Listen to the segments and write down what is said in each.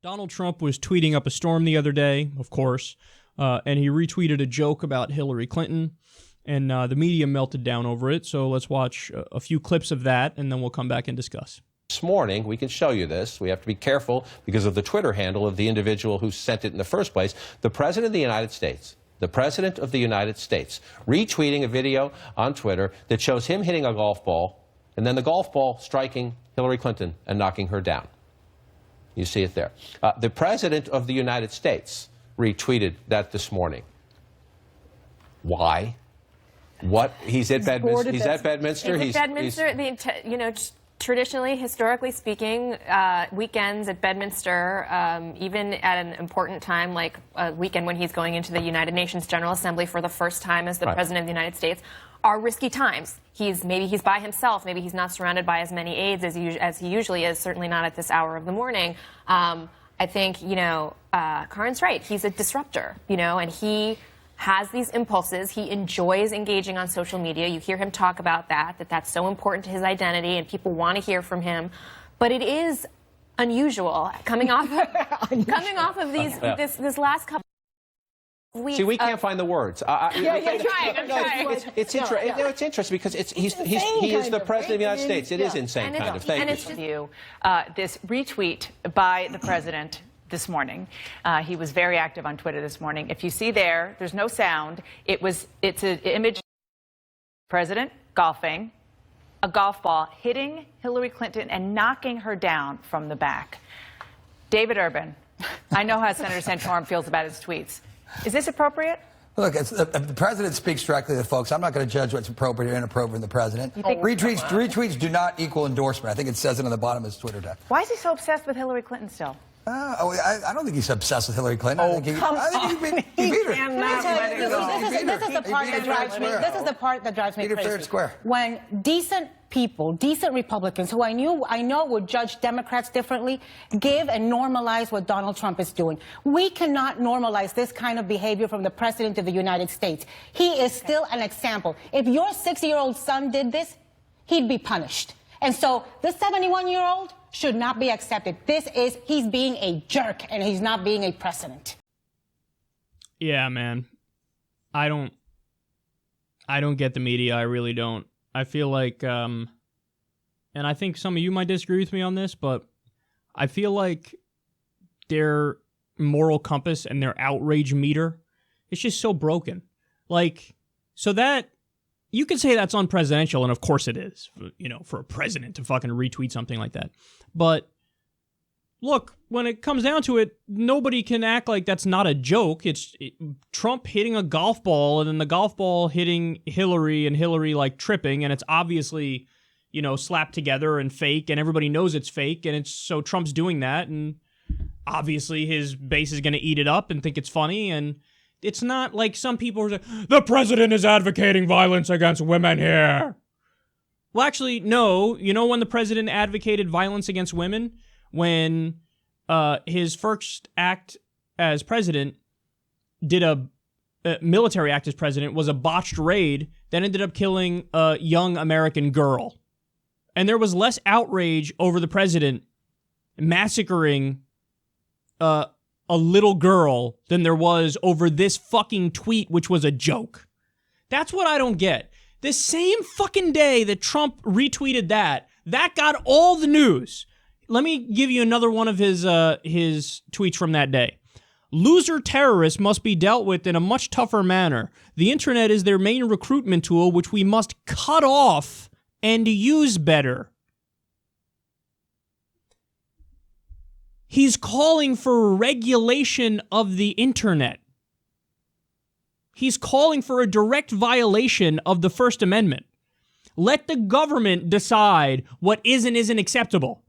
Donald Trump was tweeting up a storm the other day, of course, and he retweeted a joke about Hillary Clinton, and the media melted down over it. So let's watch a few clips of that, and then we'll come back and discuss. This morning, we can show you this. We have to be careful because of the Twitter handle of the individual who sent it in the first place. The President of the United States, retweeting a video on Twitter that shows him hitting a golf ball and then the golf ball striking Hillary Clinton and knocking her down. You see it there. The President of the United States retweeted that this morning. Why? What? He's at Bedminster. He's at Bedminster. He's at Bedminster. Traditionally, historically speaking, weekends at Bedminster, even at an important time like a weekend when he's going into the United Nations General Assembly for the first time as the President of the United States, are risky times. Maybe he's by himself. Maybe he's not surrounded by as many aides as he usually is, certainly not at this hour of the morning. I think, Karin's right. He's a disruptor, and he has these impulses. He enjoys engaging on social media. You hear him talk about that's so important to his identity, and people want to hear from him. But it is unusual coming off of this last couple weeks. See, we can't find the words. I'm trying. It's interesting because he is the President of the United States. It is insane, kind of. Thank you. This retweet by the President this morning. He was very active on Twitter this morning. If you see there's no sound. It's an image. President golfing, a golf ball hitting Hillary Clinton and knocking her down from the back. David Urban, I know how Senator Santorum feels about his tweets. Is this appropriate? Look, the president speaks directly to folks. I'm not going to judge what's appropriate or inappropriate in the president. Retweets do not equal endorsement. I think it says it on the bottom of his Twitter deck. Why is he so obsessed with Hillary Clinton still? I don't think he's obsessed with Hillary Clinton. I think he beat her. This is the part that drives me. This is the part that drives me crazy. Fair and square. When decent people, decent Republicans, who I know would judge Democrats differently, give and normalize what Donald Trump is doing. We cannot normalize this kind of behavior from the President of the United States. He is still an example. If your 6-year-old son did this, he'd be punished. And so this 71-year-old should not be accepted. He's being a jerk, and he's not being a precedent. Yeah, man. I don't get the media. I really don't. I feel like, and I think some of you might disagree with me on this, but I feel like their moral compass and their outrage meter is just so broken. So that, you could say that's unpresidential, and of course it is, for a president to fucking retweet something like that. But look, when it comes down to it, nobody can act like that's not a joke. It's Trump hitting a golf ball and then the golf ball hitting Hillary and Hillary tripping, and it's obviously, slapped together and fake, and everybody knows it's fake, and so Trump's doing that, and obviously his base is going to eat it up and think it's funny, and it's not like some people are saying, the president is advocating violence against women here. Well, actually, no. You know when the president advocated violence against women? When his first act as president did a military act as president was a botched raid that ended up killing a young American girl. And there was less outrage over the president massacring a little girl than there was over this fucking tweet, which was a joke. That's what I don't get. The same fucking day that Trump retweeted that got all the news. Let me give you another one of his tweets from that day. Loser terrorists must be dealt with in a much tougher manner. The internet is their main recruitment tool, which we must cut off and use better. He's calling for regulation of the internet. He's calling for a direct violation of the First Amendment. Let the government decide what is and isn't acceptable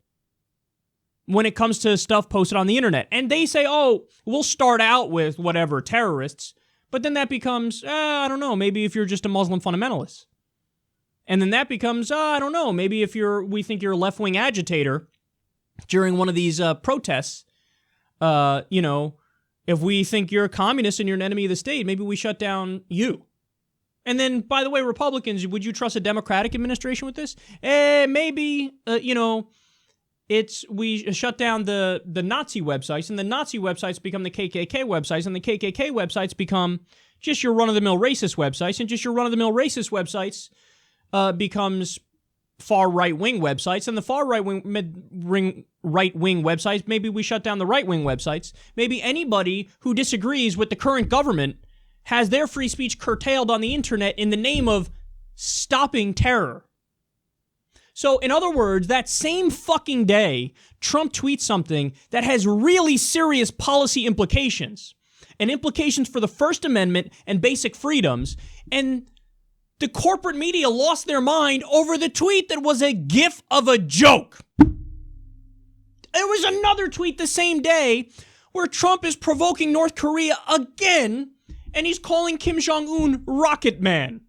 when it comes to stuff posted on the internet. And they say, oh, we'll start out with whatever, terrorists, but then that becomes, I don't know, maybe if you're just a Muslim fundamentalist. And then that becomes, I don't know, maybe if we think you're a left-wing agitator during one of these protests, if we think you're a communist and you're an enemy of the state, maybe we shut down you. And then, by the way, Republicans, would you trust a Democratic administration with this? Maybe, we shut down the Nazi websites, and the Nazi websites become the KKK websites, and the KKK websites become just your run-of-the-mill racist websites, and just your run-of-the-mill racist websites becomes far right-wing websites, and the far right-wing websites, maybe we shut down the right-wing websites. Maybe anybody who disagrees with the current government has their free speech curtailed on the internet in the name of stopping terror. So, in other words, that same fucking day, Trump tweets something that has really serious policy implications, and implications for the First Amendment and basic freedoms, and the corporate media lost their mind over the tweet that was a GIF of a joke. There was another tweet the same day where Trump is provoking North Korea again, and he's calling Kim Jong-un Rocket Man.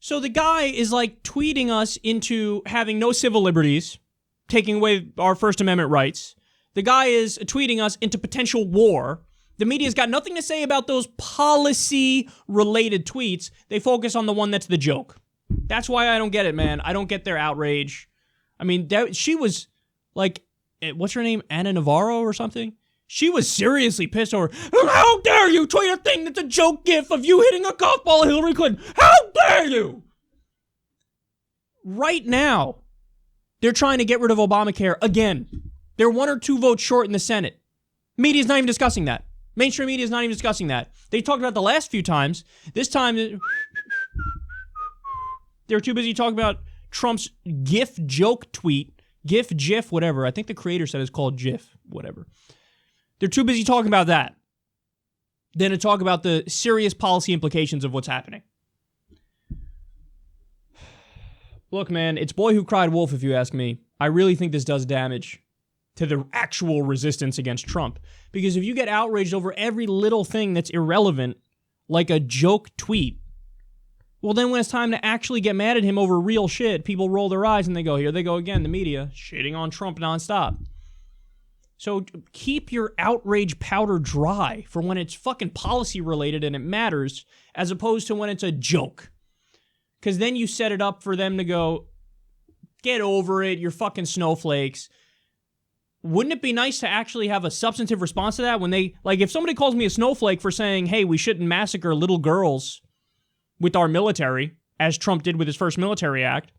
So the guy is like tweeting us into having no civil liberties, taking away our First Amendment rights. The guy is tweeting us into potential war. The media's got nothing to say about those policy-related tweets. They focus on the one that's the joke. That's why I don't get it, man. I don't get their outrage. I mean, she was like, what's her name? Anna Navarro or something? She was seriously pissed over, how dare you tweet a thing that's a joke GIF of you hitting a golf ball at Hillary Clinton? How dare you? Right now, they're trying to get rid of Obamacare again. They're 1 or 2 votes short in the Senate. Media's not even discussing that. Mainstream media is not even discussing that. They talked about it the last few times. This time, they're too busy talking about Trump's GIF joke tweet. GIF, whatever. I think the creator said it's called GIF, whatever. They're too busy talking about that than to talk about the serious policy implications of what's happening. Look, man, it's boy who cried wolf, if you ask me. I really think this does damage to the actual resistance against Trump. Because if you get outraged over every little thing that's irrelevant, like a joke tweet, well, then when it's time to actually get mad at him over real shit, people roll their eyes and they go, here they go again, the media, shitting on Trump nonstop. So keep your outrage powder dry for when it's fucking policy related and it matters, as opposed to when it's a joke. Because then you set it up for them to go, get over it, you're fucking snowflakes. Wouldn't it be nice to actually have a substantive response to that when they, like, if somebody calls me a snowflake for saying, hey, we shouldn't massacre little girls with our military, as Trump did with his first military act,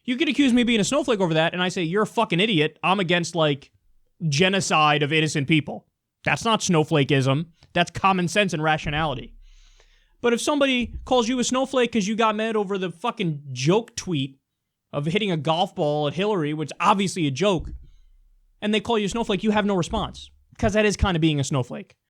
you could accuse me of being a snowflake over that, and I say, you're a fucking idiot. I'm against, like, genocide of innocent people. That's not snowflakeism. That's common sense and rationality. But if somebody calls you a snowflake because you got mad over the fucking joke tweet of hitting a golf ball at Hillary, which is obviously a joke, and they call you a snowflake, you have no response. Because that is kind of being a snowflake.